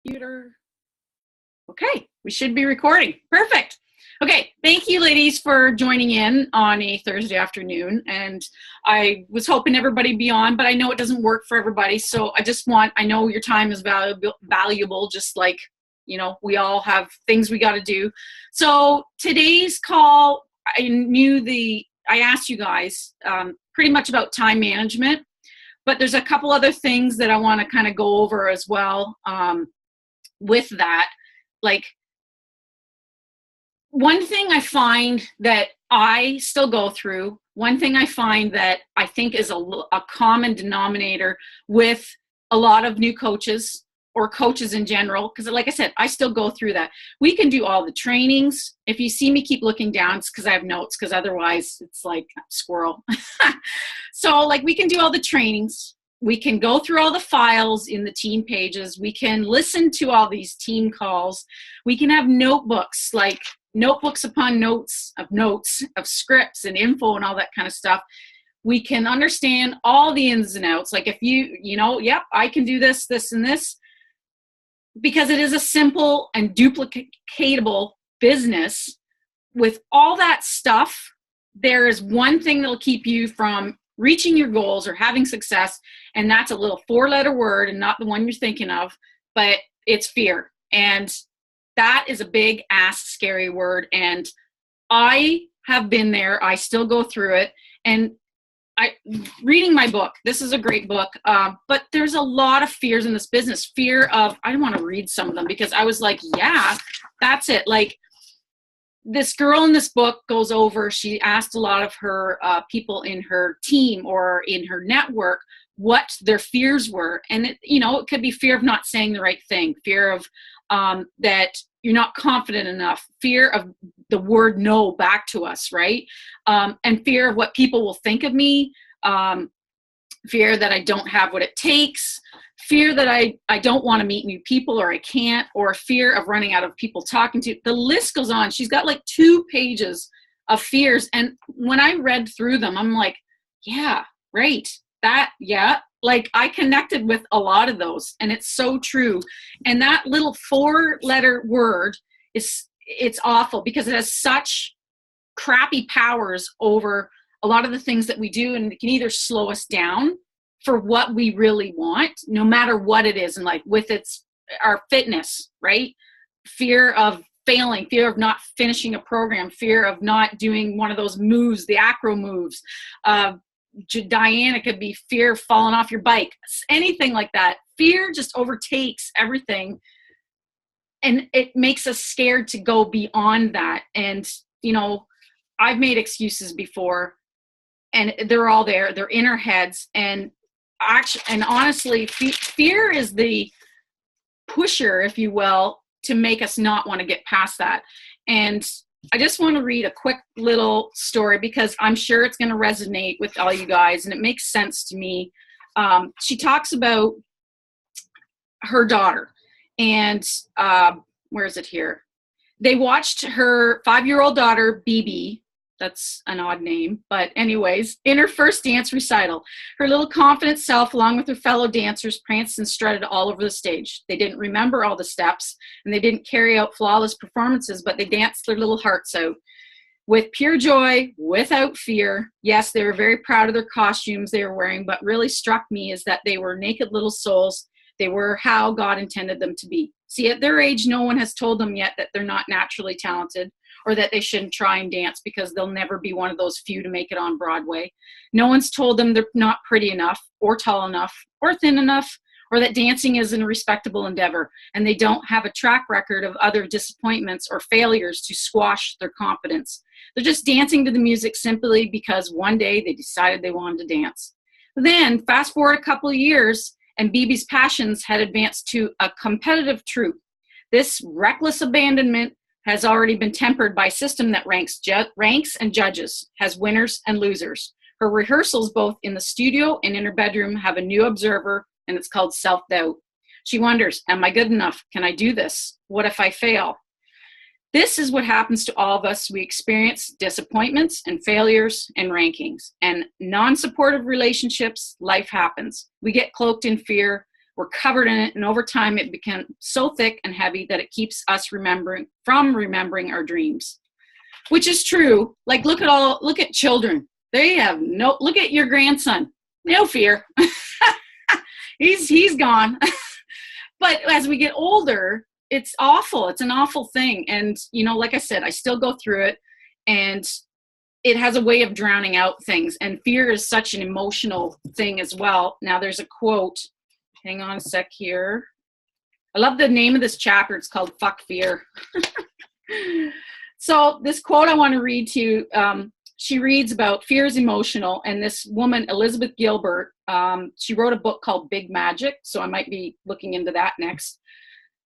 Computer. Okay, we should be recording. Perfect. Okay, thank you, ladies, for joining in on a Thursday afternoon. And I was hoping everybody be on, but I know it doesn't work for everybody. So I know your time is valuable, just like, we all have things we got to do. So today's call, I asked you guys pretty much about time management, but there's a couple other things that I want to kind of go over as well with that. Like, one thing I find that I still go through, one thing I find that I think is a common denominator with a lot of new coaches or coaches in general, because like I said, I still go through that. We can do all the trainings. If you see me keep looking down, it's because I have notes, because otherwise it's like squirrel. So like, we can do all the trainings. We can go through all the files in the team pages. We can listen to all these team calls. We can have notebooks, like notebooks upon notes of scripts and info and all that kind of stuff. We can understand all the ins and outs. Like if yep, I can do this, this, and this, because it is a simple and duplicatable business. With all that stuff, there is one thing that'll keep you from reaching your goals or having success, and that's a little 4-letter word, and not the one you're thinking of, but it's fear. And that is a big ass scary word, and I have been there. I still go through it. And reading my book, this is a great book, but there's a lot of fears in this business. Fear of, I want to read some of them, because I was like, yeah, that's it. Like, this girl in this book goes over, she asked a lot of her people in her team or in her network what their fears were. And it could be fear of not saying the right thing, fear of that you're not confident enough, fear of the word no back to us, right? And fear of what people will think of me, fear that I don't have what it takes, fear that I don't want to meet new people, or I can't, or fear of running out of people talking to. The list goes on. She's got like 2 pages of fears. And when I read through them, I'm like, yeah, right. Like, I connected with a lot of those, and it's so true. And that little 4-letter word it's awful, because it has such crappy powers over a lot of the things that we do, and it can either slow us down for what we really want, no matter what it is. And like with our fitness, right? Fear of failing, fear of not finishing a program, fear of not doing one of those moves, the acro moves. Diane, it could be fear of falling off your bike, anything like that. Fear just overtakes everything, and it makes us scared to go beyond that. And I've made excuses before, and they're all there. They're in our heads. And honestly, fear is the pusher, if you will, to make us not want to get past that. And I just want to read a quick little story, because I'm sure it's going to resonate with all you guys, and it makes sense to me. She talks about her daughter, and where is it here? They watched her 5-year-old daughter, BB. That's an odd name, but anyways, in her first dance recital, her little confident self, along with her fellow dancers, pranced and strutted all over the stage. They didn't remember all the steps, and they didn't carry out flawless performances, but they danced their little hearts out with pure joy, without fear. Yes, they were very proud of their costumes they were wearing, but really struck me is that they were naked little souls. They were how God intended them to be. See, at their age, no one has told them yet that they're not naturally talented, or that they shouldn't try and dance, because they'll never be one of those few to make it on Broadway. No one's told them they're not pretty enough, or tall enough, or thin enough, or that dancing isn't a respectable endeavor, and they don't have a track record of other disappointments or failures to squash their confidence. They're just dancing to the music simply because one day they decided they wanted to dance. Then, fast forward a couple of years, and BB's passions had advanced to a competitive troupe. This reckless abandonment has already been tempered by a system that ranks and judges, has winners and losers. Her rehearsals, both in the studio and in her bedroom, have a new observer, and it's called self-doubt. She wonders, am I good enough? Can I do this? What if I fail? This is what happens to all of us. We experience disappointments and failures and rankings and non-supportive relationships. Life happens. We get cloaked in fear. We're covered in it, and over time it becomes so thick and heavy that it keeps us remembering our dreams, which is true. Like, look at children. They have look at your grandson. No fear. he's gone. But as we get older, it's awful. It's an awful thing. And, like I said, I still go through it, and it has a way of drowning out things. And fear is such an emotional thing as well. Now, there's a quote. Hang on a sec here. I love the name of this chapter. It's called Fuck Fear. So this quote I want to read to you, she reads about fear is emotional. And this woman, Elizabeth Gilbert, she wrote a book called Big Magic. So I might be looking into that next.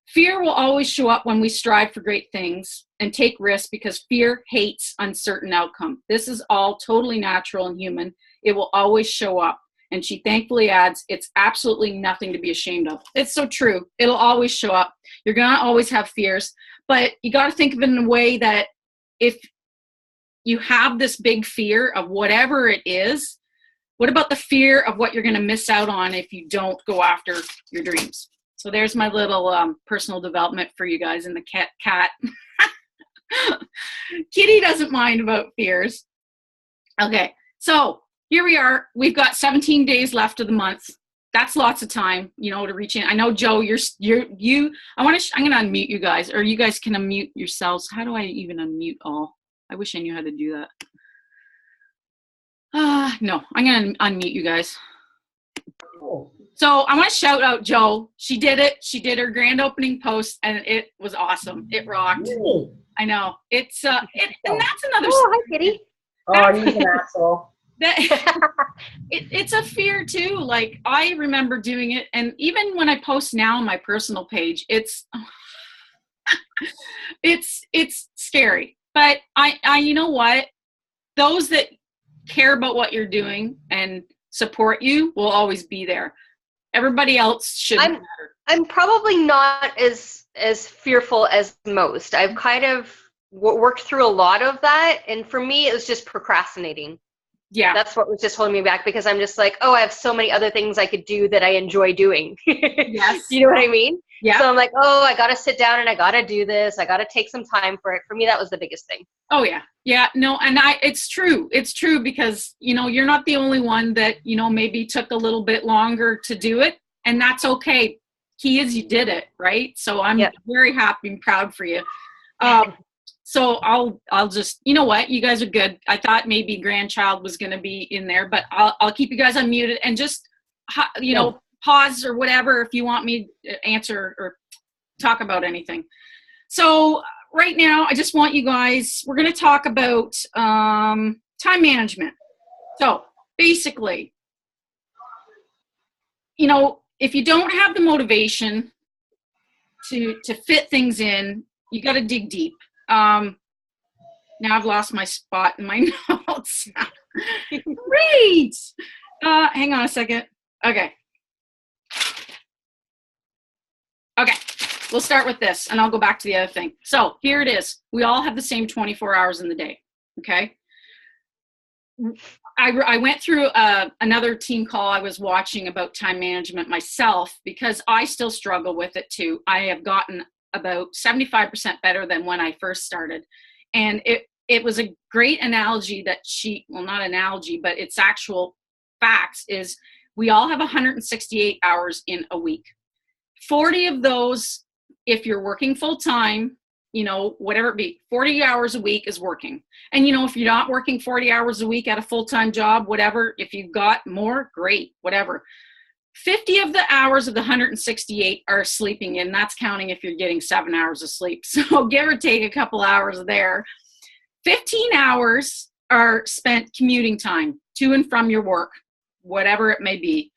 Fear will always show up when we strive for great things and take risks, because fear hates uncertain outcome. This is all totally natural and human. It will always show up. And she thankfully adds, it's absolutely nothing to be ashamed of. It's so true. It'll always show up. You're going to always have fears, but you got to think of it in a way that if you have this big fear of whatever it is, what about the fear of what you're going to miss out on if you don't go after your dreams? So there's my little personal development for you guys in the cat. Kitty doesn't mind about fears. Okay, so here we are. We've got 17 days left of the month. That's lots of time, to reach in. I know, Joe, I'm going to unmute you guys, or you guys can unmute yourselves. How do I even unmute all? I wish I knew how to do that. No, I'm going to unmute you guys. Cool. So I want to shout out Joe. She did it. She did her grand opening post, and it was awesome. It rocked. Really? I know. And that's another. Oh, hi, Kitty. Oh, you're an asshole. It's a fear too. Like, I remember doing it, and even when I post now on my personal page, it's scary. But I you know what? Those that care about what you're doing and support you will always be there. Everybody else should matter. I'm probably not as fearful as most. I've kind of worked through a lot of that, and for me, it was just procrastinating. Yeah. That's what was just holding me back, because I'm just like, I have so many other things I could do that I enjoy doing. Yes. You know what I mean? Yeah. So I'm like, I got to sit down and I got to do this. I got to take some time for it. For me, that was the biggest thing. Oh, yeah. Yeah. No, and it's true. It's true, because, you're not the only one that, maybe took a little bit longer to do it, and that's okay. Key is you did it, right? So I'm very happy and proud for you. So I'll just, you know what, you guys are good. I thought maybe grandchild was going to be in there, but I'll keep you guys unmuted, and just, pause or whatever if you want me to answer or talk about anything. So right now, I just want you guys, we're going to talk about time management. So basically, if you don't have the motivation to fit things in, you got to dig deep. Now I've lost my spot in my notes. Great. Hang on a second. Okay. We'll start with this, and I'll go back to the other thing. So here it is. We all have the same 24 hours in the day. Okay. I went through another team call I was watching about time management myself, because I still struggle with it too. I have gotten about 75% better than when I first started. And it was a great analogy that not analogy, but it's actual facts, is we all have 168 hours in a week. 40 of those, if you're working full time, whatever it be, 40 hours a week is working. And, if you're not working 40 hours a week at a full-time job, whatever, if you've got more, great, whatever. 50 of the hours of the 168 are sleeping in. That's counting if you're getting 7 hours of sleep. So give or take a couple hours there. 15 hours are spent commuting time to and from your work, whatever it may be.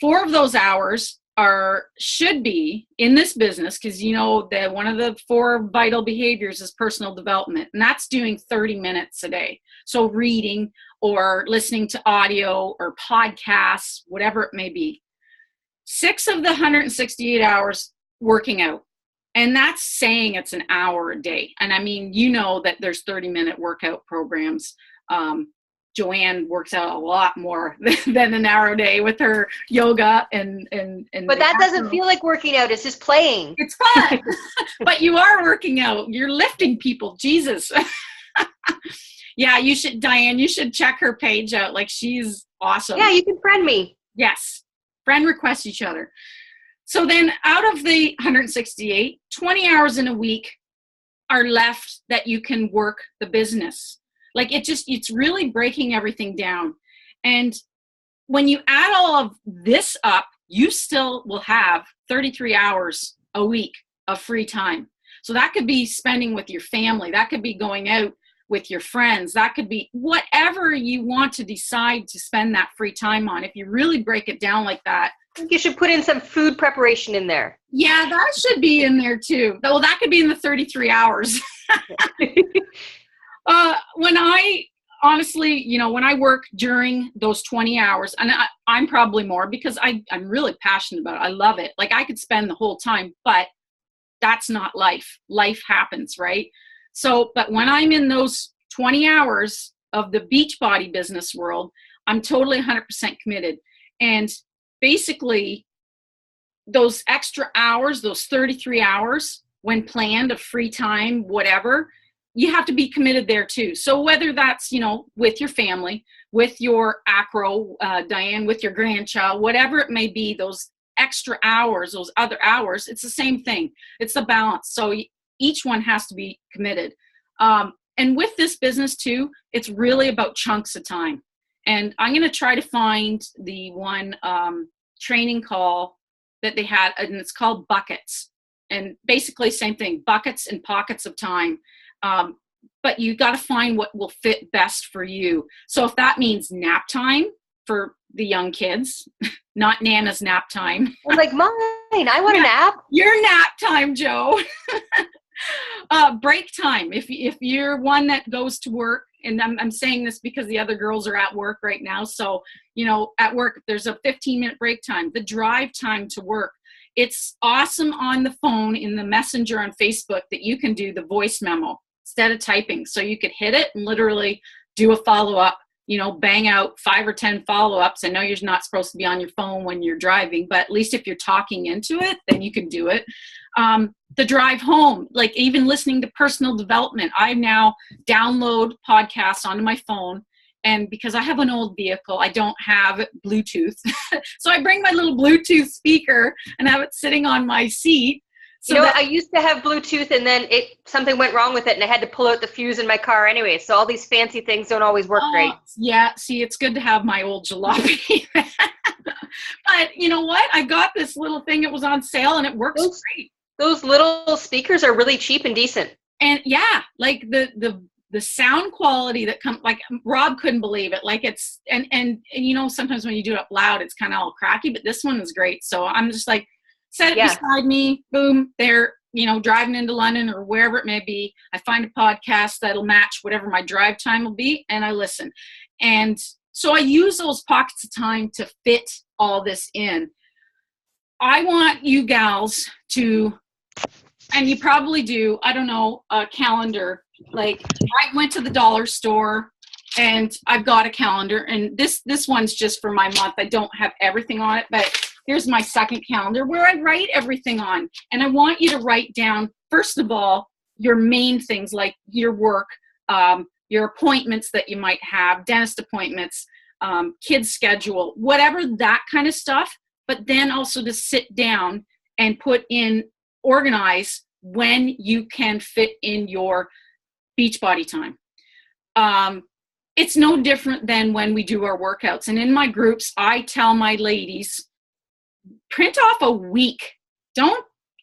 4 of those hours should be in this business, because that one of the 4 vital behaviors is personal development, and that's doing 30 minutes a day. So reading or listening to audio or podcasts, whatever it may be. 6 of the 168 hours working out, and that's saying it's an hour a day. And I mean, that there's 30-minute workout programs. Joanne works out a lot more than a narrow day with her yoga and But that doesn't feel like working out. It's just playing. It's fun. But you are working out. You're lifting people. Jesus. Yeah, you should, Diane, you should check her page out. Like, she's awesome. Yeah, you can friend me. Yes. Friend request each other. So then out of the 168, 20 hours in a week are left that you can work the business. Like, it's really breaking everything down. And when you add all of this up, you still will have 33 hours a week of free time. So that could be spending with your family. That could be going out with your friends. That could be whatever you want to decide to spend that free time on. If you really break it down like that. I think you should put in some food preparation in there. Yeah, that should be in there too. Well, that could be in the 33 hours. When I honestly, when I work during those 20 hours, and I'm probably more because I'm really passionate about it. I love it. Like, I could spend the whole time, but that's not life. Life happens, right? So, but when I'm in those 20 hours of the Beachbody business world, I'm totally 100% committed. And basically, those extra hours, those 33 hours, when planned of free time, whatever, you have to be committed there too. So whether that's, with your family, with your acro, Diane, with your grandchild, whatever it may be, those extra hours, those other hours, it's the same thing. It's the balance. So each one has to be committed. And with this business too, it's really about chunks of time. And I'm going to try to find the one training call that they had, and it's called Buckets. And basically same thing, buckets and pockets of time. But you got to find what will fit best for you. So if that means nap time for the young kids, not Nana's nap time. I'm like, mine, I want a nap. Your nap time, Joe. Break time. If you're one that goes to work, and I'm saying this because the other girls are at work right now. So, at work, there's a 15-minute break time, the drive time to work. It's awesome on the phone in the messenger on Facebook that you can do the voice memo instead of typing. So you could hit it and literally do a follow-up, bang out 5 or 10 follow-ups. I know you're not supposed to be on your phone when you're driving, but at least if you're talking into it, then you can do it. The drive home, like even listening to personal development. I now download podcasts onto my phone. And because I have an old vehicle, I don't have Bluetooth. So I bring my little Bluetooth speaker and have it sitting on my seat. So I used to have Bluetooth, and then something went wrong with it, and I had to pull out the fuse in my car anyway. So all these fancy things don't always work great. Yeah, see, it's good to have my old jalopy. But you know what? I got this little thing. It was on sale, and it works great. Those little speakers are really cheap and decent. And yeah, like the sound quality that comes, like Rob couldn't believe it. Like it's, and sometimes when you do it up loud, it's kind of all cracky, but this one is great. So I'm just like, set it beside me, boom, there, driving into London or wherever it may be. I find a podcast that'll match whatever my drive time will be, and I listen. And so I use those pockets of time to fit all this in. I want you gals to, and you probably do, I don't know, a calendar. Like, I went to the dollar store and I've got a calendar, and this one's just for my month. I don't have everything on it, but here's my second calendar where I write everything on. And I want you to write down, first of all, your main things like your work, your appointments that you might have, dentist appointments, kids schedule, whatever, that kind of stuff. But then also to sit down and organize when you can fit in your Beachbody time. It's no different than when we do our workouts. And in my groups, I tell my ladies, print off a week.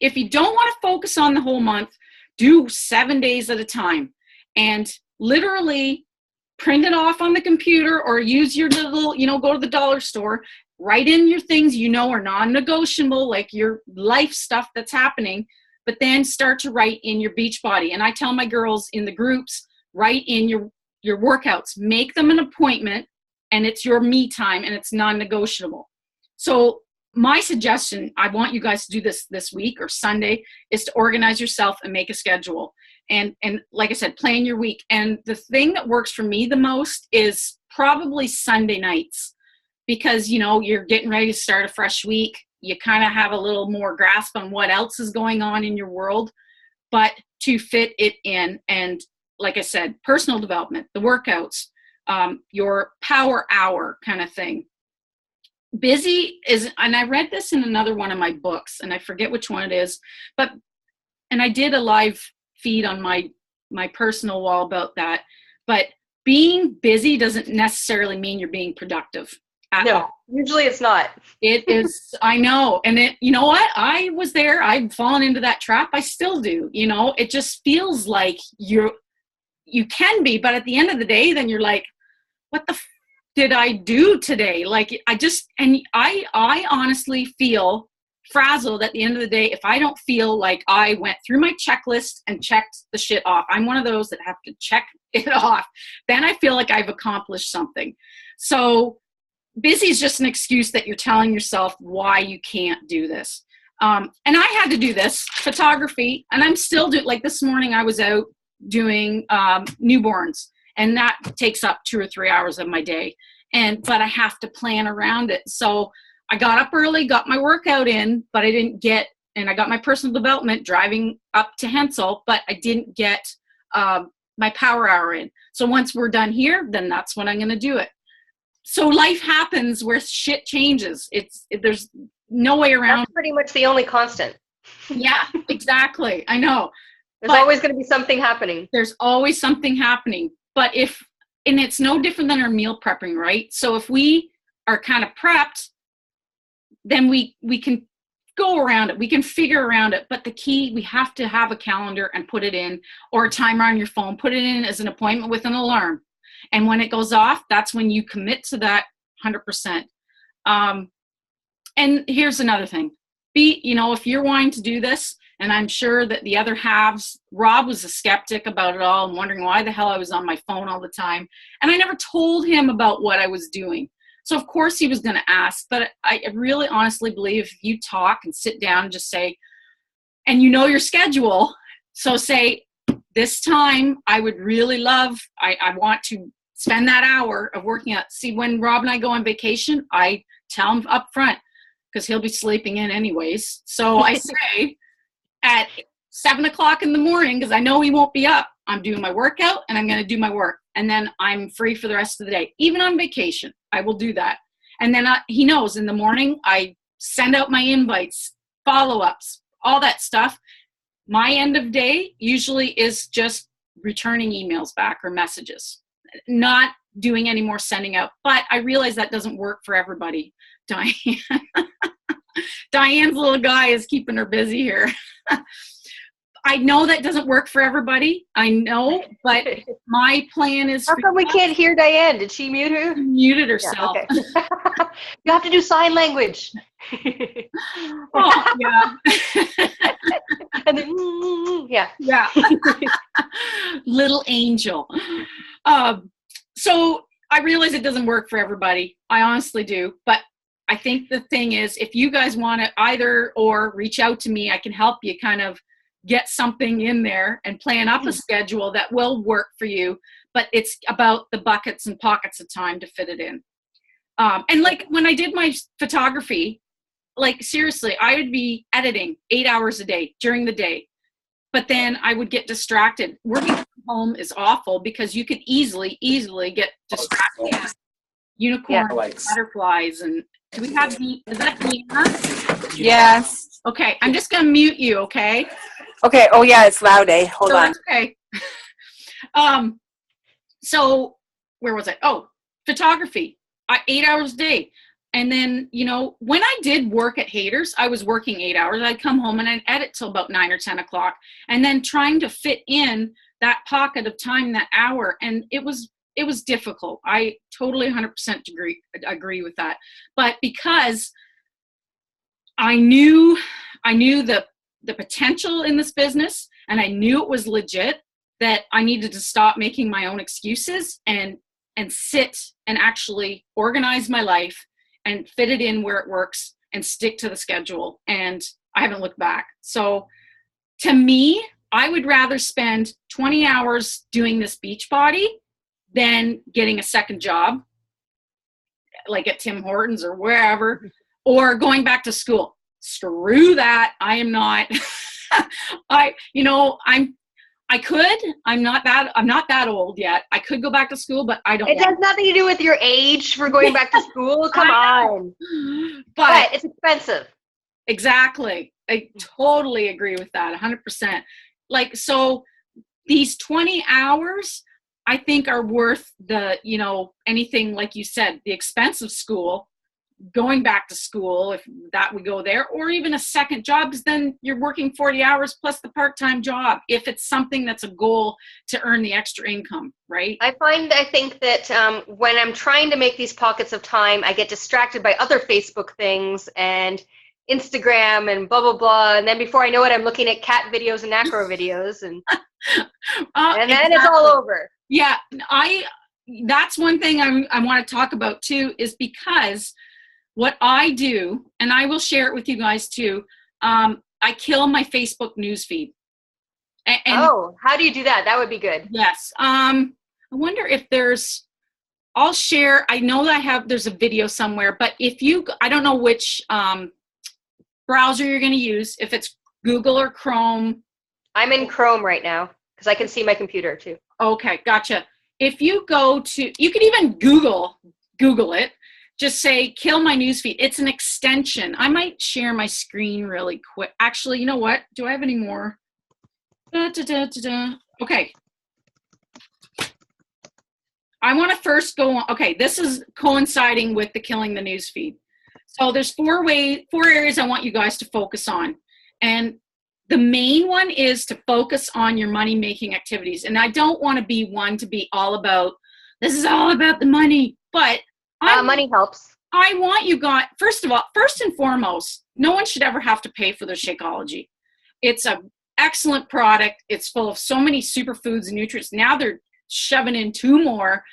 If you don't want to focus on the whole month, do 7 days at a time and literally print it off on the computer, or use your little, go to the dollar store, write in your things are non-negotiable, like your life stuff that's happening, but then start to write in your Beachbody. And I tell my girls in the groups, write in your workouts, make them an appointment, and it's your me time, and it's non-negotiable. So my suggestion, I want you guys to do this week or Sunday, is to organize yourself and make a schedule. And like I said, plan your week. And the thing that works for me the most is probably Sunday nights, because, you know, you're getting ready to start a fresh week. You kind of have a little more grasp on what else is going on in your world, but to fit it in. And like I said, personal development, the workouts, your power hour kind of thing. Busy is, and I read this in another one of my books, and I forget which one it is, and I did a live feed on my personal wall about that, but being busy doesn't necessarily mean you're being productive. No, usually it's not. It is, I know. And it, you know what? I was there. I've fallen into that trap. I still do. You know, it just feels like you can be, but at the end of the day, then you're like, what the did I do today? Like, I honestly feel frazzled at the end of the day if I don't feel like I went through my checklist and checked the shit off. I'm one of those that have to check it off. Then I feel like I've accomplished something. So busy is just an excuse that you're telling yourself why you can't do this. And I had to do this photography, and I'm still doing, like this morning I was out doing newborns, and that takes up 2 or 3 hours of my day. But I have to plan around it. So I got up early, got my workout in, but and I got my personal development driving up to Hensel, but I didn't get my power hour in. So once we're done here, then that's when I'm going to do it. So life happens where shit changes. There's no way around. That's pretty much the only constant. Yeah, exactly. I know. There's always going to be something happening. There's always something happening. But and it's no different than our meal prepping, right? So if we are kind of prepped, then we can go around it. We can figure around it. But the key, we have to have a calendar and put it in, or a timer on your phone. Put it in as an appointment with an alarm. And when it goes off, that's when you commit to that 100%. And here's another thing. If you're wanting to do this, and I'm sure that the other halves, Rob was a skeptic about it all and wondering why the hell I was on my phone all the time. And I never told him about what I was doing. So of course he was going to ask, but I really honestly believe if you talk and sit down and just say, and you know your schedule, so say, this time I would really love, I want to spend that hour of working out. See, when Rob and I go on vacation, I tell him up front, because he'll be sleeping in anyways. So I say at 7:00 in the morning, because I know he won't be up, I'm doing my workout and I'm going to do my work. And then I'm free for the rest of the day. Even on vacation, I will do that. And then he knows in the morning, I send out my invites, follow-ups, all that stuff. My end of day usually is just returning emails back or messages, not doing any more sending out. But I realize that doesn't work for everybody. Diane's little guy is keeping her busy here. I know that doesn't work for everybody. I know, but my plan is. How come we can't hear Diane? Did she mute her? Muted herself. Yeah, okay. You have to do sign language. Oh, yeah. And then, yeah. Yeah. Little angel. So I realize it doesn't work for everybody. I honestly do. But I think the thing is, if you guys want to either or reach out to me, I can help you kind of get something in there and plan up a schedule that will work for you. But it's about the buckets and pockets of time to fit it in. And like when I did my photography, like seriously, I would be editing 8 hours a day during the day. But then I would get distracted. Working from home is awful because you could easily get distracted. Unicorns, butterflies, and do we have is that Deanna? Yes. Okay, I'm just gonna mute you, okay? Okay. Oh yeah, it's loud, eh? Hold on. Okay. So where was I? Oh, photography. 8 hours a day. And then, when I did work at Haters, I was working 8 hours. I'd come home and I'd edit till about 9 or 10 o'clock. And then trying to fit in that pocket of time, that hour. And it was difficult. I totally 100% agree with that. But because I knew the potential in this business, and I knew it was legit, that I needed to stop making my own excuses and sit and actually organize my life and fit it in where it works and stick to the schedule. And I haven't looked back. So to me, I would rather spend 20 hours doing this Beachbody than getting a second job, like at Tim Hortons or wherever, or going back to school. Screw that. I am not, I'm not that old yet. I could go back to school, but I don't It has nothing to do with your age for going back to school. Come on. But it's expensive. Exactly. I totally agree with that. 100%. Like, so these 20 hours, I think are worth the, anything, like you said, the expense of school, going back to school, if that would go there, or even a second job, because then you're working 40 hours plus the part-time job, if it's something that's a goal to earn the extra income, right? I think that when I'm trying to make these pockets of time, I get distracted by other Facebook things and Instagram and blah, blah, blah. And then before I know it, I'm looking at cat videos and acro videos, and and then it's all over. Yeah, that's one thing I want to talk about too, is because what I do, and I will share it with you guys too, I kill my Facebook newsfeed. How do you do that? That would be good. Yes. I wonder if I'll share, I know that there's a video somewhere, but I don't know which browser you're going to use, if it's Google or Chrome. I'm in Chrome right now because I can see my computer too. Okay, gotcha. If you you can even Google it. Just say, kill my newsfeed. It's an extension. I might share my screen really quick. Actually, you know what? Do I have any more? Okay. I want to first go on. Okay, this is coinciding with the killing the newsfeed. So there's four areas I want you guys to focus on. And the main one is to focus on your money-making activities. And I don't want to be one to be all about, this is all about the money, but money helps. I want you guys, first and foremost, no one should ever have to pay for their Shakeology. It's an excellent product. It's full of so many superfoods and nutrients. Now they're shoving in 2 more.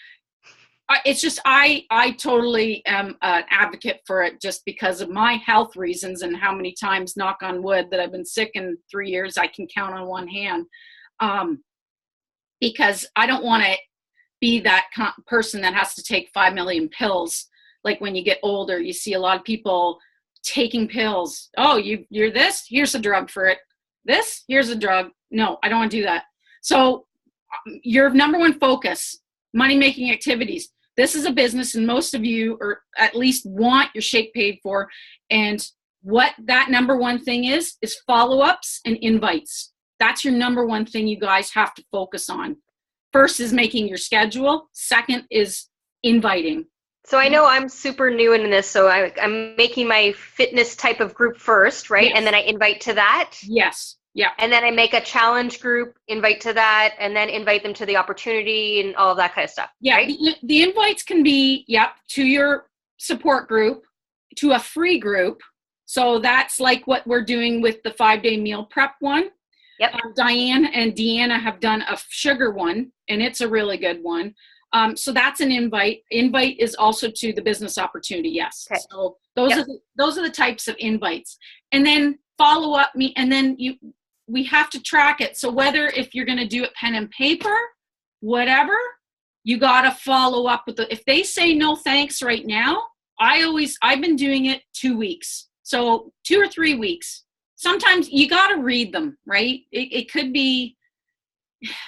It's just, I totally am an advocate for it, just because of my health reasons and how many times, knock on wood, that I've been sick in 3 years, I can count on one hand. Because I don't want to be that person that has to take 5 million pills. Like when you get older, you see a lot of people taking pills. Oh, you're this? Here's a drug for it. This? Here's a drug. No, I don't want to do that. So your number one focus, money-making activities. This is a business, and most of you, or at least, want your shake paid for. And what that number one thing is follow-ups and invites. That's your number one thing you guys have to focus on. First is making your schedule. Second is inviting. So I know I'm super new in this, so I'm making my fitness type of group first, right? Yes. And then I invite to that. Yes. Yeah. And then I make a challenge group, invite to that, and then invite them to the opportunity and all of that kind of stuff. Yeah. Right? The invites can be, to your support group, to a free group. So that's like what we're doing with the 5-day meal prep one. Yep. Diane and Deanna have done a sugar one, and it's a really good one. So that's an invite. Invite is also to the business opportunity. Yes. Okay. So those are the types of invites. And then follow up me, and then we have to track it. So whether if you're going to do it pen and paper, whatever, you got to follow up with if they say no thanks right now, I've been doing it 2 weeks. So 2 or 3 weeks. Sometimes you got to read them, right? It could be,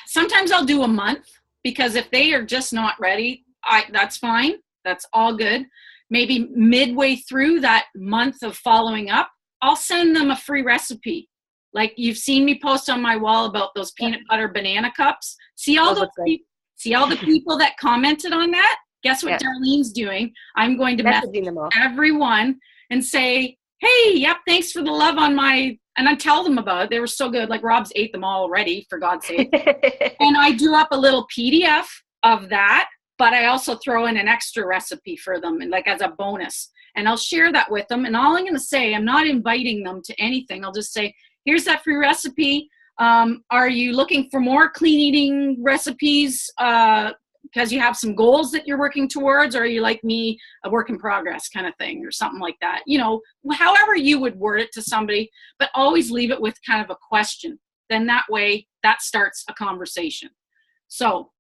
sometimes I'll do a month, because if they are just not ready, that's fine. That's all good. Maybe midway through that month of following up, I'll send them a free recipe. Like you've seen me post on my wall about those peanut butter banana cups. See all the people that commented on that? Guess what Darlene's doing? I'm going to message everyone and say, hey, yep, thanks for the love on and I tell them about it. They were so good. Like Rob's ate them all already, for God's sake. And I do up a little PDF of that, but I also throw in an extra recipe for them, and like as a bonus. And I'll share that with them. And all I'm going to say, I'm not inviting them to anything. I'll just say, here's that free recipe. Are you looking for more clean eating recipes because you have some goals that you're working towards? Or are you like me, a work in progress kind of thing, or something like that? However you would word it to somebody, but always leave it with kind of a question. Then that way, that starts a conversation. So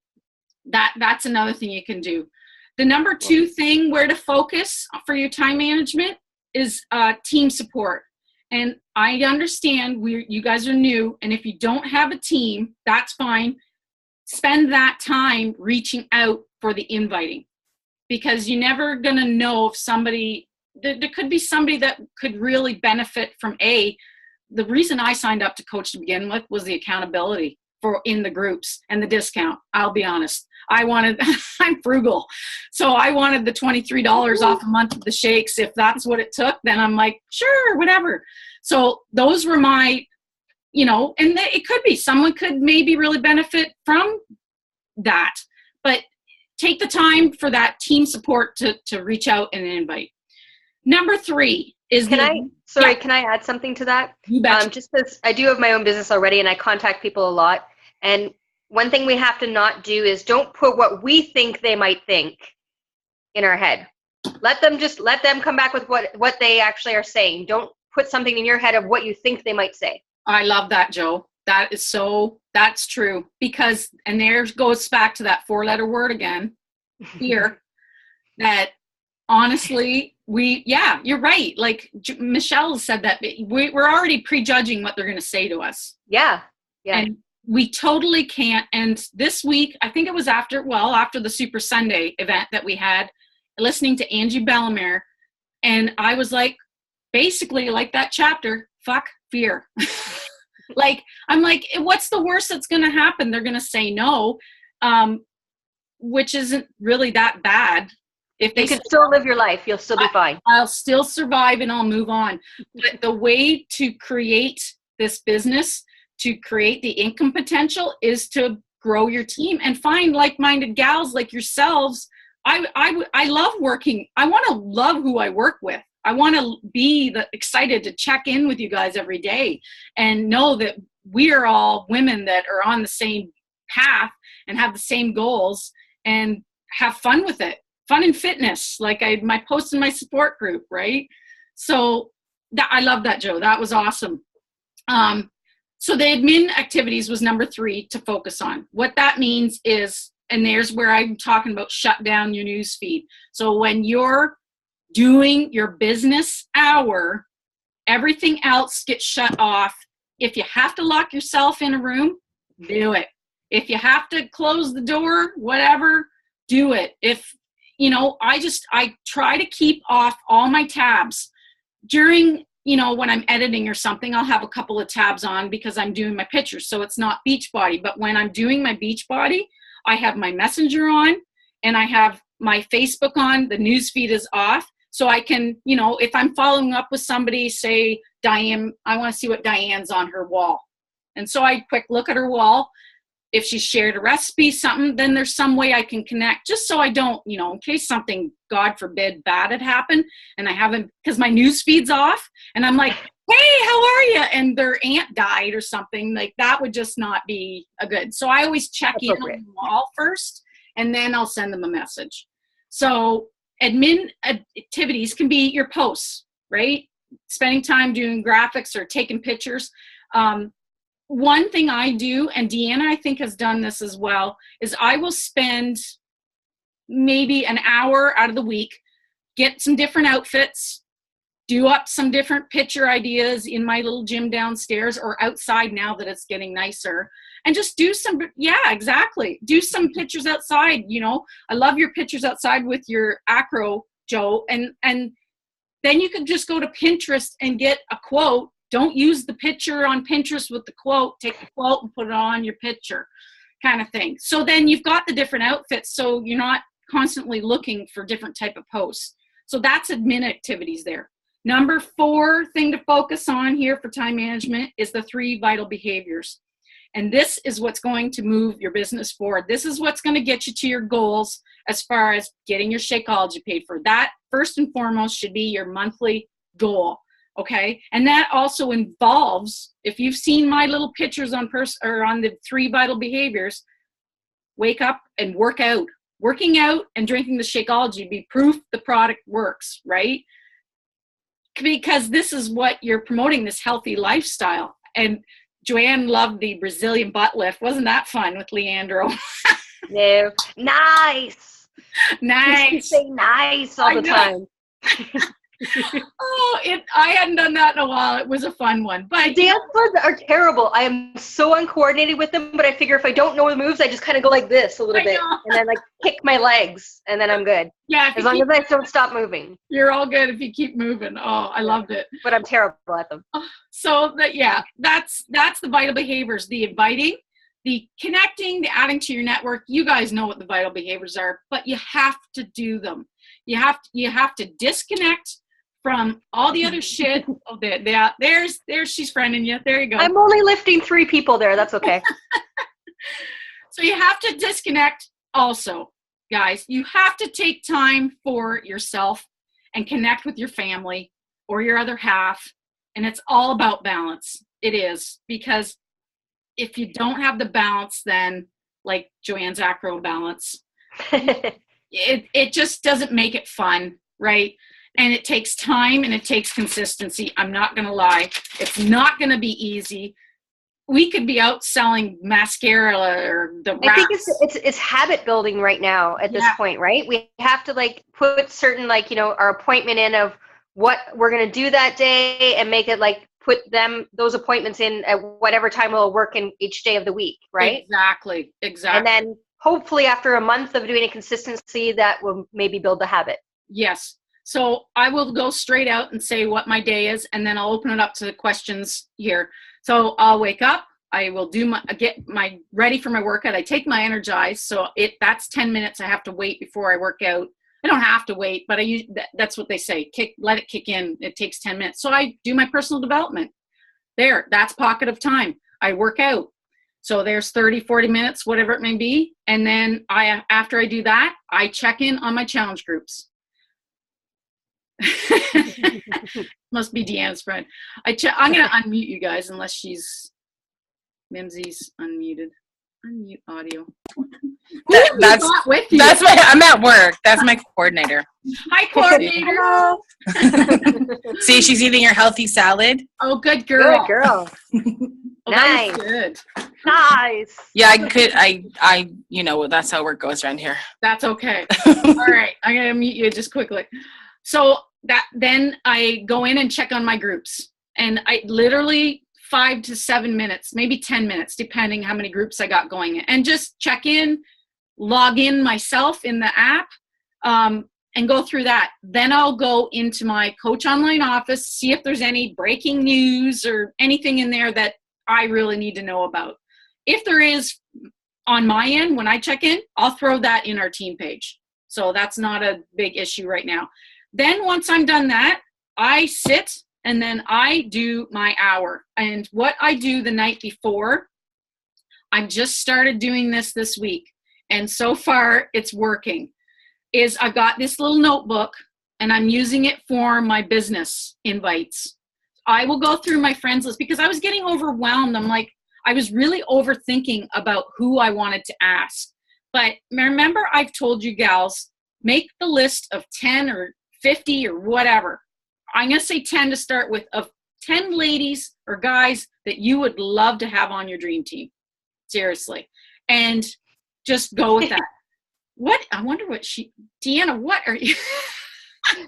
That's another thing you can do. The number 2 thing where to focus for your time management is team support. And I understand you guys are new, and if you don't have a team, that's fine. Spend that time reaching out for the inviting, because you're never going to know if somebody, there could be somebody that could really benefit from the reason I signed up to coach to begin with was the accountability in the groups and the discount. I'll be honest. I'm frugal. So I wanted the $23 off a month of the shakes. If that's what it took, then I'm like, sure, whatever. So those were my, and it could be someone could maybe really benefit from that, but take the time for that team support to reach out and invite. Number 3 is Can I add something to that? You betcha. Just because I do have my own business already and I contact people a lot. And one thing we have to not do is don't put what we think they might think in our head. Let them come back with what they actually are saying. Don't put something in your head of what you think they might say. I love that, Joe. That's true. Because, and there goes back to that 4-letter word again, fear, that honestly, you're right. Like Michelle said that we're already prejudging what they're going to say to us. Yeah. And we totally can't. And this week, I think it was after the Super Sunday event that we had, listening to Angie Bellemare. And I was like, basically like that chapter, fuck fear. I'm like, what's the worst that's going to happen? They're going to say no, which isn't really that bad. If they can still live your life, you'll still be fine. I'll still survive and I'll move on. But the way to create this business, to create the income potential, is to grow your team and find like-minded gals like yourselves. I love working. I want to love who I work with. I want to be excited to check in with you guys every day and know that we are all women that are on the same path and have the same goals and have fun with it. Fun and fitness, like my post in my support group, right? So I love that, Joe. That was awesome. So the admin activities was number 3 to focus on. What that means is, and there's where I'm talking about shut down your news feed. So when you're doing your business hour, everything else gets shut off. If you have to lock yourself in a room, do it. If you have to close the door, whatever, do it. If I try to keep off all my tabs during, when I'm editing or something. I'll have a couple of tabs on because I'm doing my pictures, so it's not Beachbody. But when I'm doing my Beachbody, I have my Messenger on and I have my Facebook on. The newsfeed is off, so I can, if I'm following up with somebody, say Diane, I want to see what Diane's on her wall, and so I quick look at her wall. If she shared a recipe, something, then there's some way I can connect, just so I don't, in case something, God forbid, bad had happened and I haven't, because my news feed's off and I'm like, hey, how are you? And their aunt died or something, like that would just not be a good. So I always check in on the wall first and then I'll send them a message. So admin activities can be your posts, right? Spending time doing graphics or taking pictures. One thing I do, and Deanna I think has done this as well, is I will spend maybe an hour out of the week, get some different outfits, do up some different picture ideas in my little gym downstairs or outside now that it's getting nicer, and just do some, do some pictures outside. I love your pictures outside with your acro, Joe, and then you can just go to Pinterest and get a quote. Don't use the picture on Pinterest with the quote. Take the quote and put it on your picture, kind of thing. So then you've got the different outfits, so you're not constantly looking for different type of posts. So that's admin activities there. Number 4 thing to focus on here for time management is the 3 vital behaviors. And this is what's going to move your business forward. This is what's going to get you to your goals as far as getting your Shakeology paid for. That, first and foremost, should be your monthly goal. Okay, and that also involves, if you've seen my little pictures on the 3 vital behaviors, wake up and work out. Working out and drinking the Shakeology be proof the product works, right? Because this is what you're promoting, this healthy lifestyle. And Joanne loved the Brazilian butt lift. Wasn't that fun with Leandro? No. Nice. Nice. You say nice all I the know. time. I hadn't done that in a while. It was a fun one. But Dance ones are terrible. I am so uncoordinated with them, but I figure if I don't know the moves, I just kind of go like this a little I bit know. and then like kick my legs and then I'm good. yeah, if As you long keep, as I don't stop moving. you're all good if you keep moving. Oh, I loved it. But I'm terrible at them. So that's the vital behaviors, the inviting, the connecting, the adding to your network. You guys know what the vital behaviors are, but you have to do them. You have to disconnect from all the other shit. Oh, there's she's friending you. There you go. I'm only lifting 3 people there. That's okay. So you have to disconnect also, guys. You have to take time for yourself and connect with your family or your other half. And it's all about balance. It is, because if you don't have the balance, then like Joanne's acro balance, it just doesn't make it fun, right? And it takes time and it takes consistency. I'm not going to lie. It's not going to be easy. We could be out selling mascara or the wraps. I think it's habit building right now at this point, right? We have to like put certain like, you know, our appointment in of what we're going to do that day and make it like put those appointments in at whatever time will work in each day of the week, right? Exactly. And then hopefully after a month of doing a consistency, that will maybe build the habit. Yes. So I will go straight out and say what my day is, and then I'll open it up to the questions here. So I'll wake up. I will get my ready for my workout. I take my Energize. So that's 10 minutes I have to wait before I work out. I don't have to wait, but that's what they say. Let it kick in. It takes 10 minutes. So I do my personal development. That's pocket of time. I work out. So there's 30, 40 minutes, whatever it may be. And then after I do that, I check in on my challenge groups. Must be Deanna's friend. I'm going to unmute you guys unless Mimsy's unmuted. Unmute audio. That's I'm at work. That's my coordinator. Hi, coordinator. See, she's eating her healthy salad. Oh, good girl. Good girl. Oh, Nice. That was good. Nice. Yeah, you know, that's how work goes around here. That's okay. All right. I'm going to mute you just quickly. So then I go in and check on my groups, and I literally 5 to 7 minutes, maybe 10 minutes, depending how many groups I got going, and just check in, log in myself in the app, and go through that. Then I'll go into my Coach Online office, see if there's any breaking news or anything in there that I really need to know about. If there is on my end, when I check in, I'll throw that in our team page. So that's not a big issue right now. Then once I'm done that, I sit and then I do my hour. And what I do the night before, I've just started doing this week, and so far it's working, is I've got this little notebook and I'm using it for my business invites. I will go through my friends list because I was getting overwhelmed. I was really overthinking about who I wanted to ask. But remember, I've told you gals, make the list of 10 or 50 or whatever. I'm going to say 10 to start with, of 10 ladies or guys that you would love to have on your dream team. Seriously. And just go with that. I wonder Deanna, what are you?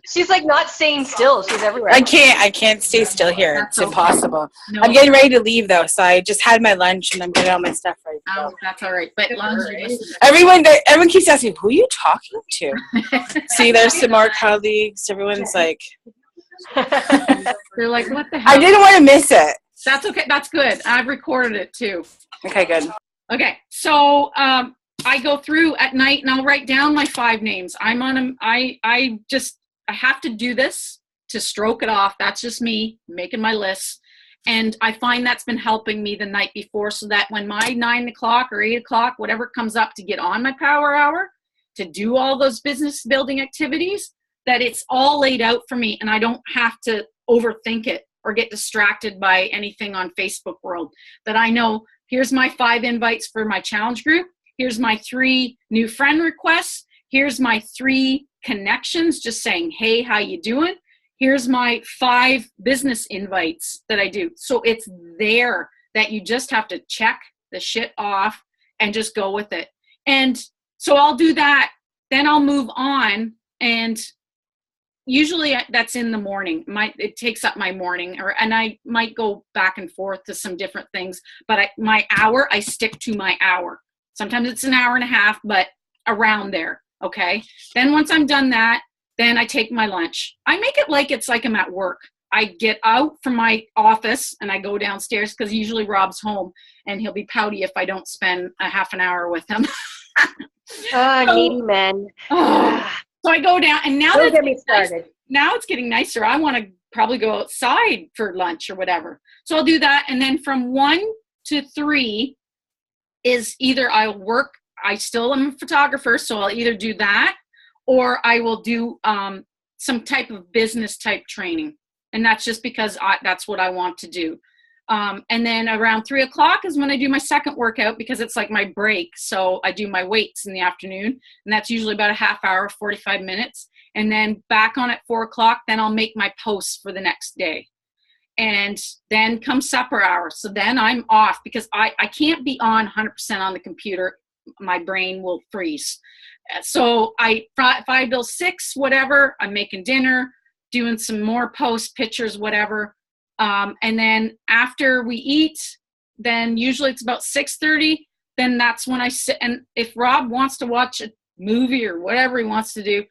She's like not staying still. She's everywhere. I can't stay still here. That's It's okay. impossible. No. I'm getting ready to leave though, so I just had my lunch and I'm getting all my stuff ready. Oh, that's all right. But lunch, you're listening. Everyone keeps asking, who are you talking to? See, there's some more colleagues. Everyone's like, They're like, what the hell? I didn't want to miss it. That's okay. That's good. I've recorded it too. Okay, good. Okay. So I go through at night and I'll write down my 5 names. I have to do this to stroke it off. That's just me making my list. And I find that's been helping me the night before, so that when my 9 o'clock or 8 o'clock, whatever comes up to get on my power hour, to do all those business building activities, that it's all laid out for me and I don't have to overthink it or get distracted by anything on Facebook world. That I know, here's my 5 invites for my challenge group. Here's my 3 new friend requests. Here's my 3 connections, just saying, hey, how you doing? Here's my 5 business invites that I do. So it's there that you just have to check the shit off and just go with it. And so I'll do that. Then I'll move on, and usually that's in the morning. It takes up my morning, and I might go back and forth to some different things, but I stick to my hour. Sometimes it's an hour and a half, but around there. Okay. Then once I'm done that, then I take my lunch. I make it like it's like I'm at work. I get out from my office and I go downstairs, because usually Rob's home and he'll be pouty if I don't spend a half an hour with him. Needy men. So I go down, and now Don't get me started. now it's getting nicer. I want to probably go outside for lunch or whatever. So I'll do that. And then from 1 to 3 is either I'll work. I still am a photographer, so I'll either do that, or I will do some type of business type training. And that's just because that's what I want to do. And then around 3 o'clock is when I do my second workout, because it's like my break. So I do my weights in the afternoon, and that's usually about a half hour, 45 minutes. And then back on at 4 o'clock, then I'll make my posts for the next day. And then comes supper hour. So then I'm off, because I can't be on 100% on the computer. My brain will freeze. So 5 till 6, whatever, I'm making dinner, doing some more posts, pictures, whatever. And then after we eat, then usually it's about 6:30. Then that's when I sit. And if Rob wants to watch a movie or whatever he wants to do,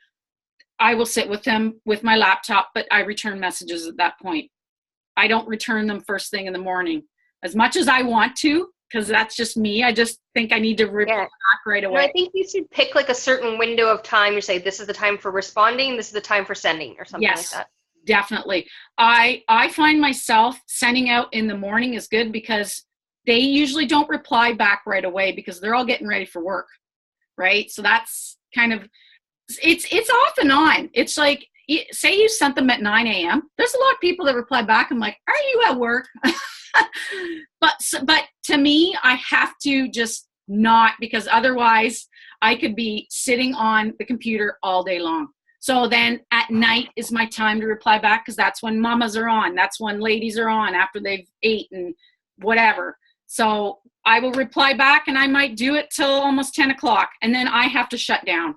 I will sit with him with my laptop, but I return messages at that point. I don't return them first thing in the morning, as much as I want to, because that's just me. I just think I need to reply back right away. No, I think you should pick like a certain window of time. You say, this is the time for responding, this is the time for sending, or something like that. Definitely. I find myself sending out in the morning is good, because they usually don't reply back right away, because they're all getting ready for work. Right. So that's kind of, it's off and on. It's like, say you sent them at 9 a.m. There's a lot of people that reply back. I'm like, are you at work? But to me, I have to just not, because otherwise I could be sitting on the computer all day long. So then at night is my time to reply back, because that's when mamas are on. That's when ladies are on after they've ate and whatever. So I will reply back, and I might do it till almost 10 o'clock. And then I have to shut down.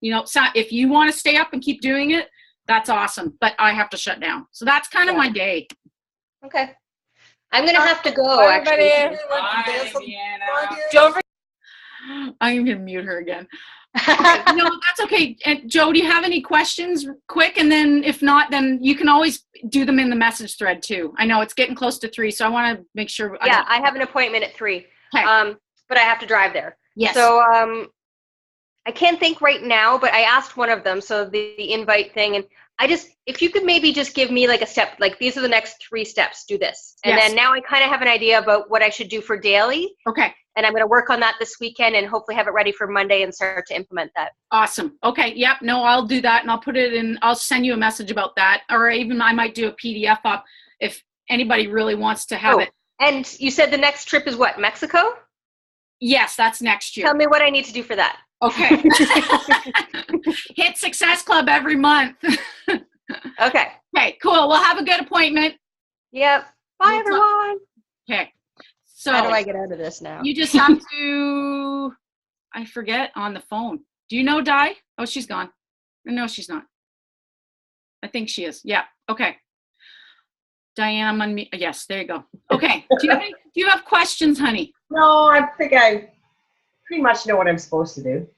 You know, so if you want to stay up and keep doing it, that's awesome. But I have to shut down. So that's kind of my day. Okay. I'm going to have to go, Bye, actually. everybody. Bye, Deanna. Don't forget. I'm going to mute her again. No, that's okay. And Joe, do you have any questions quick? And then if not, then you can always do them in the message thread too. I know it's getting close to 3, so I want to make sure. Yeah, I have an appointment at 3, Okay. but I have to drive there. Yes. So I can't think right now, but I asked one of them, so the invite thing, and if you could maybe just give me like a step, like these are the next 3 steps, do this. And Yes. then now I kind of have an idea about what I should do for daily. Okay. And I'm going to work on that this weekend and hopefully have it ready for Monday and start to implement that. Awesome. Okay. Yep. No, I'll do that, and I'll put it in. I'll send you a message about that, or even I might do a PDF up if anybody really wants to have it. And you said the next trip is what, Mexico? Yes, that's next year. Tell me what I need to do for that. Okay. Hit Success Club every month. Okay. Okay, cool. We'll have a good appointment. Yep. Bye, everyone. Okay. So How do I get out of this now? you just have to, I forget, on the phone. Do you know Di? Oh, she's gone. No, she's not. I think she is. Yeah. Okay. Diane, I'm on me. Yes, there you go. Okay. Do you have questions, honey? No, I think I pretty much know what I'm supposed to do.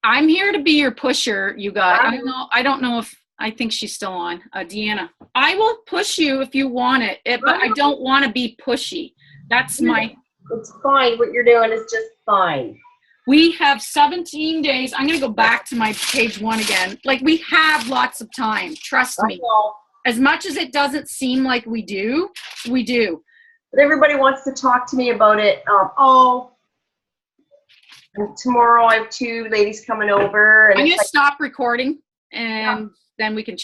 I'm here to be your pusher, you guys. I don't know if, I think she's still on. Deanna, I will push you if you want it, but I don't want to be pushy. That's my... It's fine. What you're doing is just fine. We have 17 days. I'm going to go back to my page 1 again. Like, we have lots of time. Trust me. As much as it doesn't seem like we do, we do. But everybody wants to talk to me about it. And tomorrow I have 2 ladies coming over. And I'm going to stop recording, and then we can